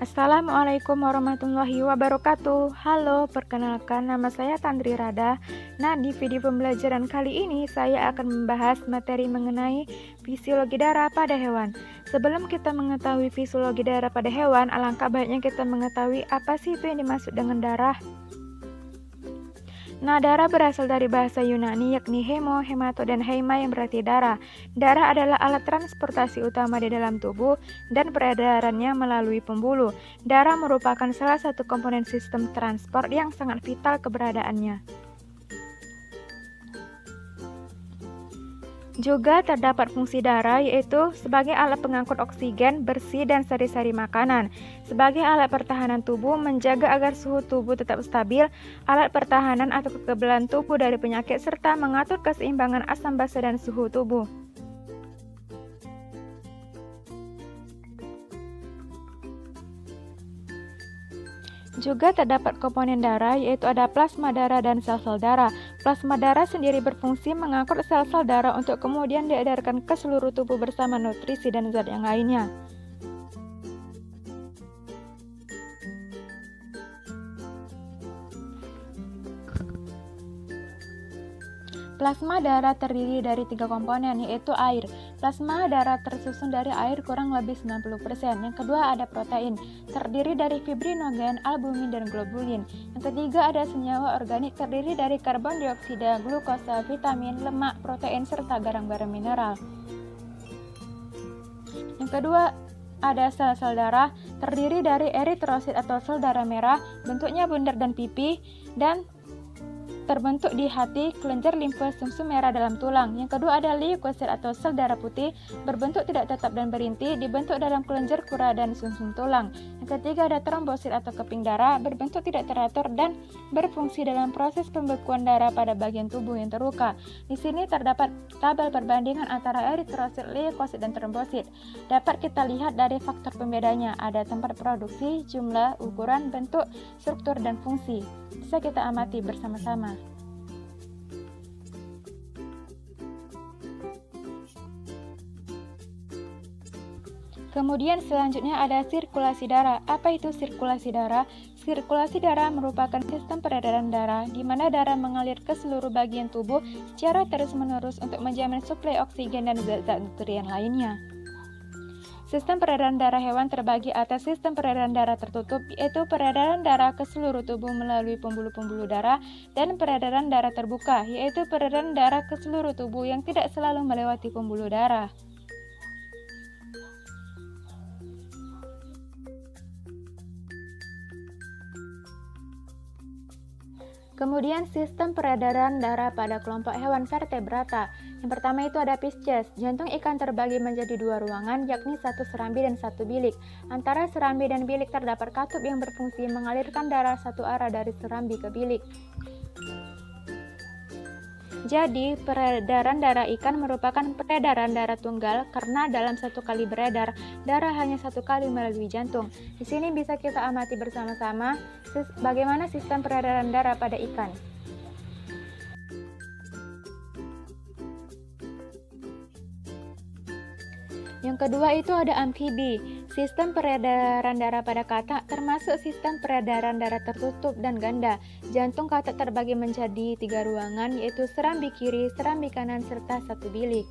Assalamualaikum warahmatullahi wabarakatuh. Halo, perkenalkan nama saya Tandri Rada. Nah, di video pembelajaran kali ini saya akan membahas materi mengenai fisiologi darah pada hewan. Sebelum kita mengetahui fisiologi darah pada hewan, alangkah baiknya kita mengetahui apa sih itu yang dimaksud dengan darah. Nah, darah berasal dari bahasa Yunani yakni hemo, hemato, dan heima yang berarti darah. Darah adalah alat transportasi utama di dalam tubuh dan peredarannya melalui pembuluh. Darah merupakan salah satu komponen sistem transport yang sangat vital keberadaannya. Juga terdapat fungsi darah yaitu sebagai alat pengangkut oksigen, bersih, dan sari-sari makanan. Sebagai alat pertahanan tubuh, menjaga agar suhu tubuh tetap stabil, alat pertahanan atau kekebalan tubuh dari penyakit, serta mengatur keseimbangan asam basa dan suhu tubuh. Juga terdapat komponen darah yaitu ada plasma darah dan sel-sel darah. Plasma darah sendiri berfungsi mengangkut sel-sel darah untuk kemudian diedarkan ke seluruh tubuh bersama nutrisi dan zat yang lainnya. Plasma darah terdiri dari 3 komponen, yaitu air. Plasma darah tersusun dari air kurang lebih 90%. Yang kedua ada protein, terdiri dari fibrinogen, albumin, dan globulin. Yang ketiga ada senyawa organik, terdiri dari karbon dioksida, glukosa, vitamin, lemak, protein, serta garam-garam mineral. Yang kedua ada sel-sel darah, terdiri dari eritrosit atau sel darah merah, bentuknya bundar dan pipih, dan terbentuk di hati, kelenjar limfe, sumsum merah dalam tulang. Yang kedua ada leukosit atau sel darah putih, berbentuk tidak tetap dan berinti, dibentuk dalam kelenjar kura dan sumsum tulang. Yang ketiga ada trombosit atau keping darah, berbentuk tidak teratur dan berfungsi dalam proses pembekuan darah pada bagian tubuh yang terluka. Di sini terdapat tabel perbandingan antara eritrosit, leukosit, dan trombosit. Dapat kita lihat dari faktor pembedanya, ada tempat produksi, jumlah, ukuran, bentuk, struktur, dan fungsi. Bisa kita amati bersama-sama. Kemudian selanjutnya ada sirkulasi darah. Apa itu sirkulasi darah? Sirkulasi darah merupakan sistem peredaran darah di mana darah mengalir ke seluruh bagian tubuh secara terus-menerus untuk menjamin suplai oksigen dan zat-zat nutrien lainnya. Sistem peredaran darah hewan terbagi atas sistem peredaran darah tertutup, yaitu peredaran darah ke seluruh tubuh melalui pembuluh-pembuluh darah, dan peredaran darah terbuka, yaitu peredaran darah ke seluruh tubuh yang tidak selalu melewati pembuluh darah. Kemudian sistem peredaran darah pada kelompok hewan vertebrata. Yang pertama itu ada Pisces. Jantung ikan terbagi menjadi 2 ruangan, yakni satu serambi dan satu bilik. Antara serambi dan bilik terdapat katup yang berfungsi mengalirkan darah satu arah dari serambi ke bilik. Jadi, peredaran darah ikan merupakan peredaran darah tunggal karena dalam satu kali beredar, darah hanya satu kali melalui jantung. Di sini bisa kita amati bersama-sama bagaimana sistem peredaran darah pada ikan. Yang kedua itu ada amfibi. Sistem peredaran darah pada katak termasuk sistem peredaran darah tertutup dan ganda. Jantung katak terbagi menjadi 3 ruangan, yaitu serambi kiri, serambi kanan, serta satu bilik.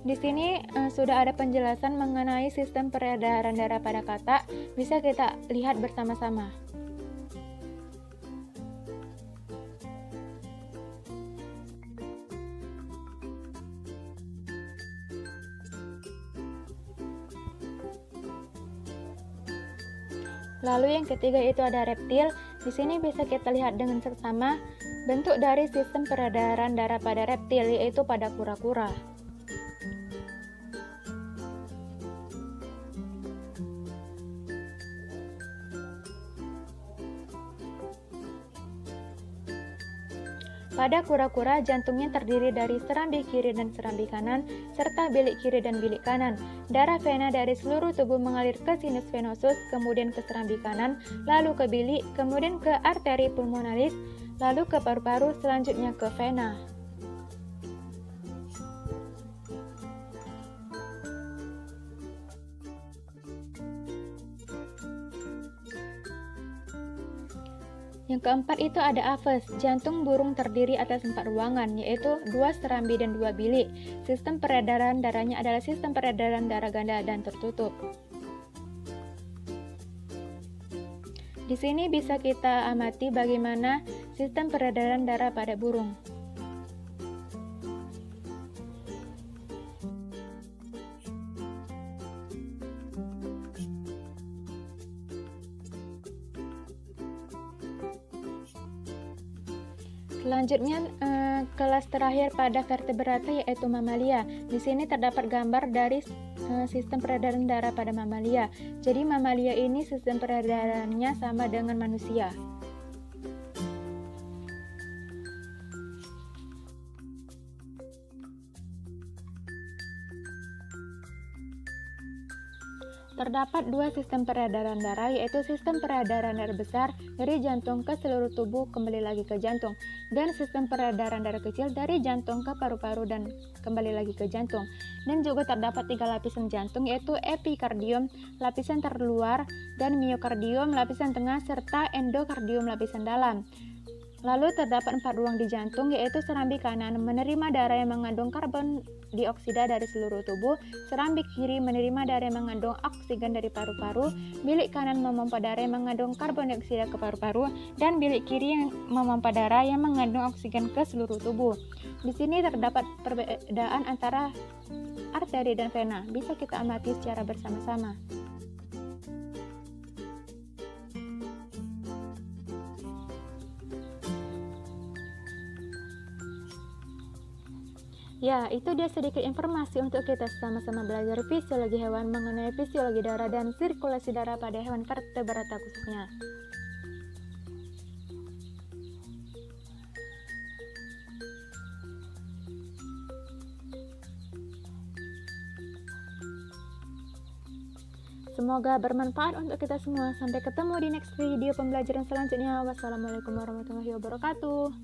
Di sini sudah ada penjelasan mengenai sistem peredaran darah pada katak, bisa kita lihat bersama-sama. Lalu yang ketiga itu ada reptil. Di sini bisa kita lihat dengan seksama bentuk dari sistem peredaran darah pada reptil, yaitu pada kura-kura. Pada kura-kura, jantungnya terdiri dari serambi kiri dan serambi kanan, serta bilik kiri dan bilik kanan. Darah vena dari seluruh tubuh mengalir ke sinus venosus, kemudian ke serambi kanan, lalu ke bilik, kemudian ke arteri pulmonalis, lalu ke paru-paru, selanjutnya ke vena. Yang keempat itu ada apes. Jantung burung terdiri atas 4 ruangan, yaitu 2 serambi dan 2 bilik. Sistem peredaran darahnya adalah sistem peredaran darah ganda dan tertutup. Di sini bisa kita amati bagaimana sistem peredaran darah pada burung. Selanjutnya kelas terakhir pada vertebrata yaitu mamalia. Di sini terdapat gambar dari sistem peredaran darah pada mamalia. Jadi mamalia ini sistem peredarannya sama dengan manusia. Terdapat 2 sistem peredaran darah, yaitu sistem peredaran darah besar dari jantung ke seluruh tubuh kembali lagi ke jantung, dan sistem peredaran darah kecil dari jantung ke paru-paru dan kembali lagi ke jantung. Dan juga terdapat 3 lapisan jantung, yaitu epikardium, lapisan terluar, dan miokardium, lapisan tengah, serta endokardium, lapisan dalam. Lalu terdapat 4 ruang di jantung, yaitu serambi kanan menerima darah yang mengandung karbon dioksida dari seluruh tubuh, serambi kiri menerima darah yang mengandung oksigen dari paru-paru, bilik kanan memompa darah yang mengandung karbon dioksida ke paru-paru, dan bilik kiri yang memompa darah yang mengandung oksigen ke seluruh tubuh. Di sini terdapat perbedaan antara arteri dan vena, bisa kita amati secara bersama-sama. Ya, itu dia sedikit informasi untuk kita sama-sama belajar fisiologi hewan mengenai fisiologi darah dan sirkulasi darah pada hewan vertebrata khususnya. Semoga bermanfaat untuk kita semua. Sampai ketemu di next video pembelajaran selanjutnya. Wassalamualaikum warahmatullahi wabarakatuh.